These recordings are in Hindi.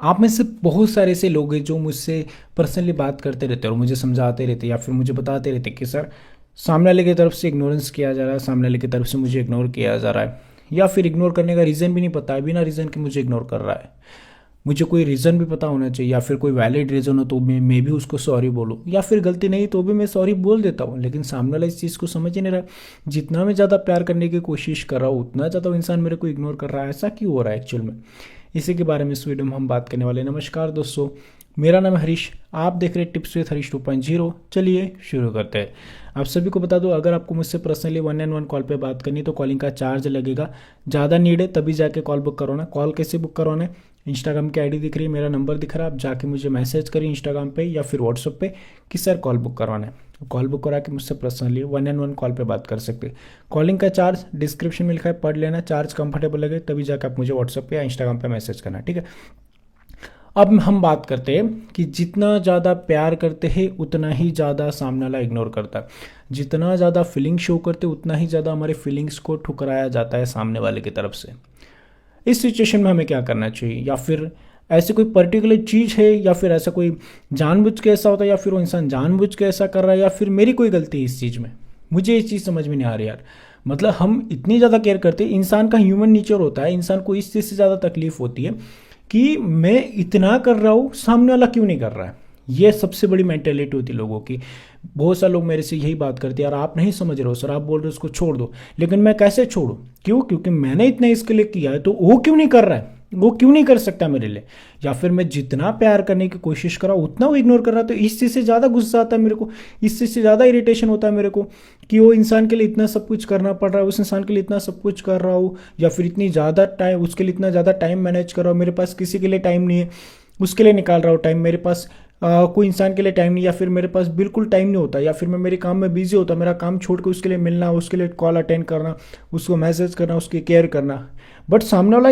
आप में से बहुत सारे ऐसे लोग हैं जो मुझसे पर्सनली बात करते रहते हैं और मुझे समझाते रहते हैं या फिर मुझे बताते रहते हैं कि सर सामने वाले की तरफ से इग्नोरेंस किया जा रहा है, सामने वाले की तरफ से मुझे इग्नोर किया जा रहा है, या फिर इग्नोर करने का रीज़न भी नहीं पता है, बिना रीज़न के मुझे इग्नोर कर रहा है। मुझे कोई रीज़न भी पता होना चाहिए या फिर कोई वैलिड रीज़न हो तो मैं भी उसको सॉरी बोलूँ, या फिर गलती नहीं तो भी मैं सॉरी बोल देता हूँ, लेकिन सामने वाला इस चीज़ को समझ ही नहीं रहा। जितना मैं ज़्यादा प्यार करने की कोशिश कर रहा हूँ उतना ज़्यादा वो इंसान मेरे को इग्नोर कर रहा है। ऐसा क्यों हो रहा है एक्चुअल में? इसी के बारे में इस वीडियो में हम बात करने वाले हैं। नमस्कार दोस्तों, मेरा नाम है हरीश, आप देख रहे हैं टिप्स विद हरीश 2.0। चलिए शुरू करते हैं। आप सभी को बता दो, अगर आपको मुझसे पर्सनली 1-on-1 कॉल पे बात करनी है तो कॉलिंग का चार्ज लगेगा। ज़्यादा नीड है तभी जाके कॉल बुक करवाना। कॉल कैसे बुक करवाना है? इंस्टाग्राम की आईडी दिख रही है, मेरा नंबर दिख रहा है, आप जाके मुझे मैसेज करिए इंस्टाग्राम पे या फिर व्हाट्सएप पे कि सर कॉल बुक करवाना है। कॉल बुक करा के मुझसे पर्सनली 1-on-1 कॉल पे बात कर सकते हैं। कॉलिंग का चार्ज डिस्क्रिप्शन में लिखा है, पढ़ लेना। चार्ज कंफर्टेबल लगे तभी जाकर आप मुझे व्हाट्सएप पे या इंस्टाग्राम पे मैसेज करना, ठीक है। अब हम बात करते हैं कि जितना ज़्यादा प्यार करते हैं उतना ही ज़्यादा सामने वाला इग्नोर करता है। जितना ज़्यादा फीलिंग शो करते उतना ही ज़्यादा हमारे फीलिंग्स को ठुकराया जाता है सामने वाले की तरफ से। इस सिचुएशन में हमें क्या करना चाहिए? या फिर ऐसी कोई पर्टिकुलर चीज़ है, या फिर ऐसा कोई जानबूझ के ऐसा होता है, या फिर वो इंसान जानबूझ के ऐसा कर रहा है, या फिर मेरी कोई गलती है इस चीज़ में? मुझे ये चीज़ समझ में नहीं आ रही यार। मतलब हम इतनी ज़्यादा केयर करते हैं, इंसान का ह्यूमन नेचर होता है, इंसान को इस चीज़ से ज़्यादा तकलीफ होती है कि मैं इतना कर रहा हूँ, सामने वाला क्यों नहीं कर रहा है। ये सबसे बड़ी मेंटेलिटी होती है लोगों की। बहुत सारे लोग मेरे से यही बात करते हैं, यार आप नहीं समझ रहे हो सर, आप बोल रहे हो उसको छोड़ दो, लेकिन मैं कैसे छोड़ूं? क्यों? क्योंकि मैंने इतना इसके लिए किया है, तो वो क्यों नहीं कर रहा है, वो क्यों नहीं कर सकता मेरे लिए? या फिर मैं जितना प्यार करने की कोशिश कर रहा हूँ उतना वो इग्नोर कर रहा है, तो इस चीज़ से ज़्यादा गुस्सा आता है मेरे को, इस चीज़ से ज़्यादा इरिटेशन होता है मेरे को कि वो इंसान के लिए इतना सब कुछ करना पड़ रहा है, उस इंसान के लिए इतना सब कुछ कर रहा हूँ, या फिर इतनी ज़्यादा टाइम उसके लिए, इतना ज़्यादा टाइम मैनेज कर रहा हूँ, मेरे पास किसी के लिए टाइम नहीं है, उसके लिए निकाल रहा हूँ टाइम, मेरे पास कोई इंसान के लिए टाइम नहीं, या फिर मेरे पास बिल्कुल टाइम नहीं होता, या फिर मैं मेरे काम में बिजी होता, मेरा काम छोड़ के उसके लिए मिलना, उसके लिए कॉल अटेंड करना, उसको मैसेज करना, उसकी केयर करना। बट सामने वाला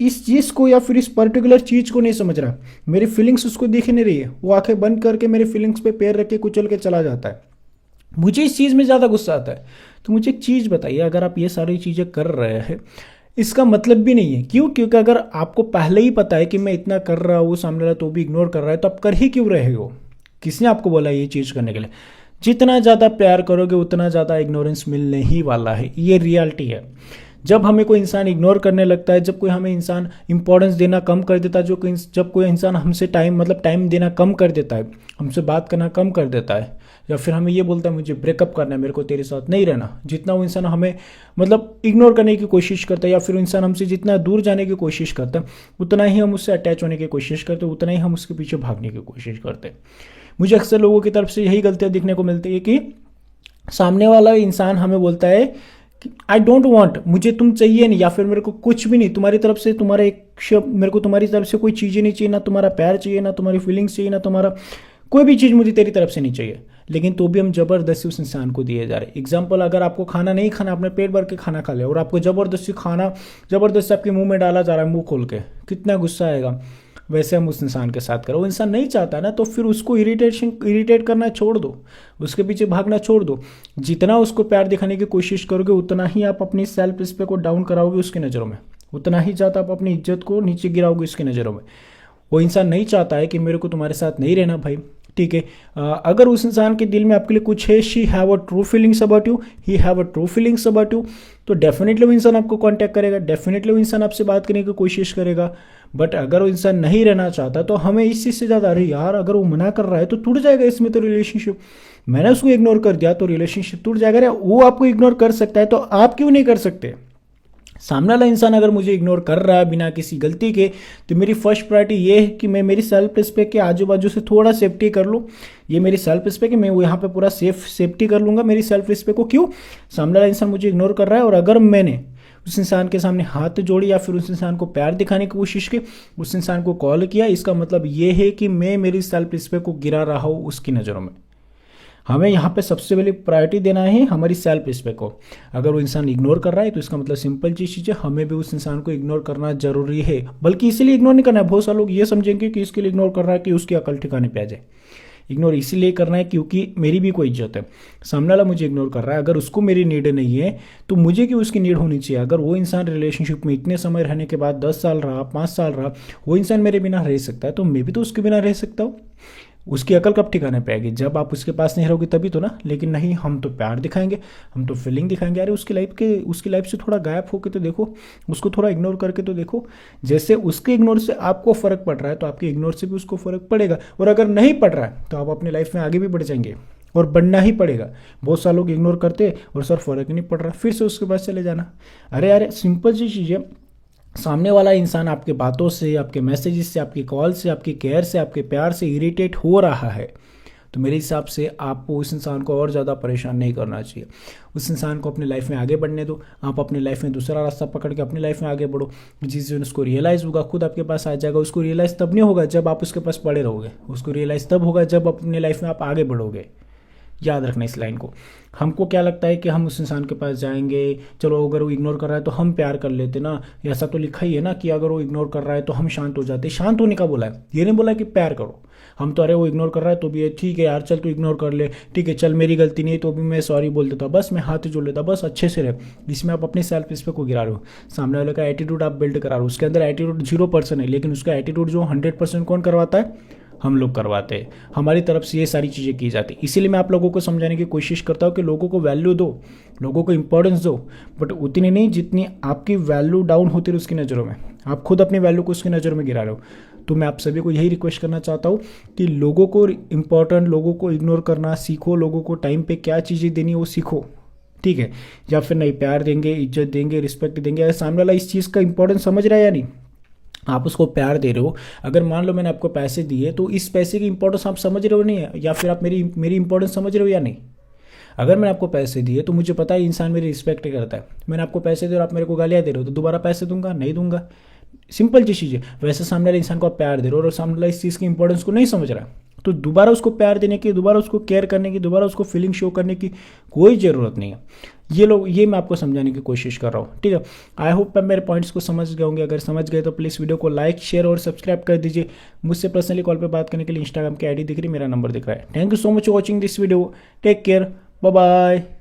इस चीज़ को या फिर इस पर्टिकुलर चीज़ को नहीं समझ रहा। मेरी फीलिंग्स उसको दिख नहीं रही है, वो आंखें बंद करके मेरे फीलिंग्स पे पैर रख के कुचल के चला जाता है। मुझे इस चीज़ में ज़्यादा गुस्सा आता है। तो मुझे एक चीज़ बताइए, अगर आप ये सारी चीज़ें कर रहे हैं, इसका मतलब भी नहीं है। क्यों? क्योंकि अगर आपको पहले ही पता है कि मैं इतना कर रहा हूँ, सामने वाला तो भी इग्नोर कर रहा है, तो आप कर ही क्यों रहे हो? किसने आपको बोला ये चीज़ करने के लिए? जितना ज़्यादा प्यार करोगे उतना ज़्यादा इग्नोरेंस मिलने ही वाला है, ये रियलिटी है। जब हमें कोई इंसान इग्नोर करने लगता है, जब कोई हमें इंसान इंपॉर्टेंस देना कम कर देता है, जब कोई इंसान हमसे टाइम देना कम कर देता है, हमसे बात करना कम कर देता है, या फिर हमें ये बोलता है मुझे ब्रेकअप करना है, मेरे को तेरे साथ नहीं रहना, जितना वो इंसान हमें इग्नोर करने की कोशिश करता है, या फिर इंसान हमसे जितना दूर जाने की कोशिश करता है उतना ही हम उससे अटैच होने की कोशिश करते हैं, उतना ही हम उसके पीछे भागने की कोशिश करते हैं। मुझे अक्सर लोगों की तरफ से यही गलतियाँ दिखने को मिलती है कि सामने वाला इंसान हमें बोलता है कि आई डोंट वांट, मुझे तुम चाहिए नहीं, या फिर मेरे को कुछ भी नहीं तुम्हारी तरफ से, तुम्हारा एक शब्द, मेरे को तुम्हारी तरफ से कोई चीज़ें नहीं चाहिए, ना तुम्हारा प्यार चाहिए, ना तुम्हारी फीलिंग्स चाहिए, ना तुम्हारा कोई भी चीज़ मुझे तेरी तरफ से नहीं चाहिए। लेकिन तो भी हम जबरदस्ती उस इंसान को दिए जा रहे हैं। एग्जाम्पल, अगर आपको खाना नहीं खाना, आपने पेट भर के खाना खा लिया और आपको जबरदस्ती आपके मुंह में डाला जा रहा है, मुंह खोल के, कितना गुस्सा आएगा। वैसे हम उस इंसान के साथ करो, वो इंसान नहीं चाहता ना, तो फिर उसको इरिटेट करना छोड़ दो, उसके पीछे भागना छोड़ दो। जितना उसको प्यार दिखाने की कोशिश करोगे उतना ही आप अपनी सेल्फ रिस्पेक्ट को डाउन कराओगे उसकी नज़रों में, उतना ही ज़्यादा आप अपनी इज्जत को नीचे गिराओगे उसकी नज़रों में। वो इंसान नहीं चाहता है कि मेरे को तुम्हारे साथ नहीं रहना भाई, ठीक है। अगर उस इंसान के दिल में आपके लिए कुछ है, she have a true feelings about you, he have a true feelings about you, तो डेफिनेटली वो इंसान आपको कांटेक्ट करेगा, डेफिनेटली वो इंसान आपसे बात करने की कोशिश करेगा। बट अगर वो इंसान नहीं रहना चाहता तो हमें इस चीज़ से ज़्यादा, अरे यार अगर वो मना कर रहा है तो टूट जाएगा इसमें तो रिलेशनशिप, मैंने उसको इग्नोर कर दिया तो रिलेशनशिप टूट जाएगा। अरे वो आपको इग्नोर कर सकता है तो आप क्यों नहीं कर सकते? सामने वाला इंसान अगर मुझे इग्नोर कर रहा है बिना किसी गलती के, तो मेरी फर्स्ट प्रायोरिटी ये है कि मैं मेरी सेल्फ रिस्पेक्ट के आजू बाजू से थोड़ा सेफ्टी कर लूँ। ये मेरी सेल्फ रिस्पेक्ट है, मैं वो यहाँ पे पूरा सेफ्टी कर लूँगा मेरी सेल्फ रिस्पेक्ट को। क्यों? सामने वाला इंसान मुझे इग्नोर कर रहा है, और अगर मैंने उस इंसान के सामने हाथ जोड़ी या फिर उस इंसान को प्यार दिखाने की कोशिश की, उस इंसान को कॉल किया, इसका मतलब ये है कि मैं मेरी सेल्फ रिस्पेक्ट को गिरा रहा हूँ उसकी नज़रों में। हमें यहाँ पे सबसे पहले प्रायोरिटी देना है हमारी सेल्फ रिस्पेक्ट को। अगर वो इंसान इग्नोर कर रहा है तो इसका मतलब सिंपल चीज़ है, हमें भी उस इंसान को इग्नोर करना जरूरी है। बल्कि इसीलिए इग्नोर नहीं करना है, बहुत सारे लोग ये समझेंगे कि इसके लिए इग्नोर कर रहा है कि उसकी अकल ठिकाने पे आ जाए। इग्नोर इसीलिए करना है क्योंकि मेरी भी कोई इज्जत है। सामने वाला मुझे इग्नोर कर रहा है, अगर उसको मेरी नीड नहीं है तो मुझे क्यों उसकी नीड होनी चाहिए। अगर वो इंसान रिलेशनशिप में इतने समय रहने के बाद 10 साल रहा, 5 साल रहा, वो इंसान मेरे बिना रह सकता है तो मैं भी तो उसके बिना रह सकता हूँ। उसकी अकल कब ठिकाने पे आएगी, जब आप उसके पास नहीं रहोगे तभी तो ना। लेकिन नहीं, हम तो प्यार दिखाएंगे, हम तो फीलिंग दिखाएंगे। अरे उसकी लाइफ से थोड़ा गायब होकर तो देखो, उसको थोड़ा इग्नोर करके तो देखो। जैसे उसके इग्नोर से आपको फ़र्क पड़ रहा है तो आपके इग्नोर से भी उसको फ़र्क पड़ेगा। और अगर नहीं पड़ रहा है तो आप अपनी लाइफ में आगे भी बढ़ जाएंगे और बढ़ना ही पड़ेगा। बहुत सारे लोग इग्नोर करते और सर फ़र्क ही नहीं पड़ रहा, फिर से उसके पास चले जाना। अरे यार सिंपल सी चीज़ है, सामने वाला इंसान आपके बातों से, आपके मैसेजेस से, आपकी कॉल से, आपकी केयर से, आपके प्यार से इरिटेट हो रहा है तो मेरे हिसाब से आपको उस इंसान को और ज़्यादा परेशान नहीं करना चाहिए। उस इंसान को अपनी लाइफ में आगे बढ़ने दो। आप अपनी लाइफ में दूसरा रास्ता पकड़ के अपनी लाइफ में आगे बढ़ो। जिस दिन उसको रियलाइज़ होगा खुद आपके पास आ जाएगा। उसको रियलाइज़ तब नहीं होगा जब आप उसके पास पड़े रहोगे, उसको रियलाइज़ तब होगा जब अपनी लाइफ में आप आगे बढ़ोगे। याद रखना इस लाइन को। हमको क्या लगता है कि हम उस इंसान के पास जाएंगे, चलो अगर वो इग्नोर कर रहा है तो हम प्यार कर लेते ना, ऐसा तो लिखा ही है ना कि अगर वो इग्नोर कर रहा है तो हम शांत हो जाते। शांत होने का बोला है, ये नहीं बोला कि प्यार करो। हम तो अरे वो इग्नोर कर रहा है तो भी ठीक है यार, चल तू इग्नोर कर ले, ठीक है चल मेरी गलती नहीं तो भी मैं सॉरी बोल देता, बस मैं हाथ जोड़ लेता, बस अच्छे से रहे। इसमें आप अपने सेल्फ रिस्पेक्ट को गिरा रहे हो। सामने वाले का एटीट्यूड आप बिल्ड करा रहे हो। उसके अंदर एटीट्यूड 0% है, लेकिन उसका एटीट्यूड जो 100% कौन करवाता है, हम लोग करवाते हैं। हमारी तरफ से ये सारी चीज़ें की जाती। इसीलिए मैं आप लोगों को समझाने की कोशिश करता हूँ कि लोगों को वैल्यू दो, लोगों को इंपॉर्टेंस दो, बट उतनी नहीं जितनी आपकी वैल्यू डाउन होती है उसकी नज़रों में। आप खुद अपनी वैल्यू को उसकी नज़रों में गिरा रहे हो। तो मैं आप सभी को यही रिक्वेस्ट करना चाहता हूँ कि लोगों को इम्पोर्टेंट, लोगों को इग्नोर करना सीखो। लोगों को टाइम पे क्या चीज़ें देनी है वो सीखो, ठीक है। या फिर नहीं, प्यार देंगे, इज्जत देंगे, रिस्पेक्ट देंगे। सामने वाला इस चीज़ का इंपॉर्टेंस समझ रहा है या नहीं। आप उसको प्यार दे रहे हो, अगर मान लो मैंने आपको पैसे दिए तो इस पैसे की इंपॉर्टेंस आप समझ रहे हो नहीं है, या फिर आप मेरी इंपॉर्टेंस समझ रहे हो या नहीं। अगर मैंने आपको पैसे दिए तो मुझे पता है इंसान मेरी रिस्पेक्ट करता है। मैंने आपको पैसे दिए और आप मेरे को गालियाँ दे रहे हो तो दोबारा पैसे दूंगा नहीं दूंगा। सिंपल सी चीज़ है। वैसे सामने वाले इंसान को आप प्यार दे रहे हो और सामने वाला इस चीज़ की इंपॉर्टेंस को नहीं समझ रहा, तो दोबारा उसको प्यार देने की, दोबारा उसको केयर करने की, दोबारा उसको फीलिंग शो करने की कोई ज़रूरत नहीं है। ये मैं आपको समझाने की कोशिश कर रहा हूँ, ठीक है। आई होप आप मेरे पॉइंट्स को समझ गए होंगे। अगर समझ गए तो प्लीज़ वीडियो को लाइक, शेयर और सब्सक्राइब कर दीजिए। मुझसे पर्सनली कॉल पे बात करने के लिए इंस्टाग्राम की आईडी दिख रही है, मेरा नंबर दिख रहा है। Thank you so much for watching this video. Take care, bye bye.